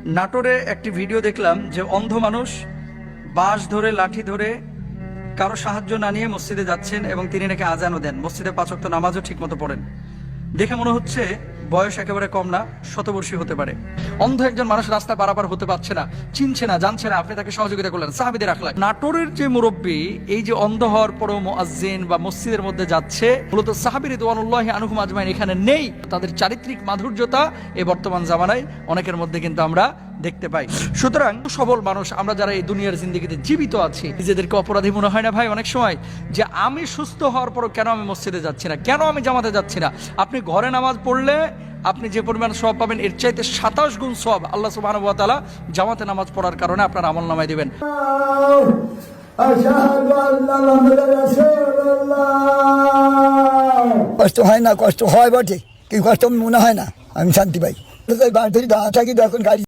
নাটোরে একটি ভিডিও দেখলাম যে অন্ধ মানুষ বাঁশ ধরে লাঠি ধরে কারো সাহায্য না নিয়ে মসজিদে যাচ্ছেন এবং তিনি নাকি আজানও দেন, মসজিদে 5 ওয়াক্ত নামাজও ঠিক মতো পড়েন। দেখে মনে হচ্ছে বয়স একেবারে কম না, শতবর্ষী হতে পারে। অন্ধ একজন মানুষ রাস্তায় পারাপার হতে পারছে না, চিনছে না, জানছে না, আপনি তাকে সহযোগিতা করলেন। সাহাবীদের আখলাক। নাটোরের যে মুরব্বী এই যে অন্ধ হওয়ার পরও মুয়াজ্জিন বা মসজিদের মধ্যে যাচ্ছে, মূলত সাহাবী রিদওয়ানুল্লাহি আনহুম আজমাইন এখানে নেই। তাদের চারিত্রিক মাধুর্যতা এই বর্তমান জামানায় অনেকের মধ্যে কিন্তু আমরা দেখতে পাই। সুতরাং সবল মানুষ আমরা যারা এই দুনিয়ার জিন্দেগিতে জীবিত আছি, নিজেদেরকে অপরাধী মনে হয় না ভাই অনেক সময়? যে আমি সুস্থ হওয়ার পরও কেন আমি মসজিদে যাচ্ছি না, কেন আমি জামাতে যাচ্ছি না? আপনি ঘরে নামাজ পড়লে আপনি যে পরিমাণ সওয়াব পাবেন এর চাইতে 27 গুণ সওয়াব আল্লাহ সুবহানাহু ওয়া তাআলা জামাতে নামাজ পড়ার কারণে আপনার আমলনামায় দিবেন। কষ্ট হয় না, কষ্ট হয় বটে, কিন্তু কষ্ট মনে হয় না। আমি শান্তি পাই। বাড়ি থেকে দাঁড়া থাকি, এখন গাড়ি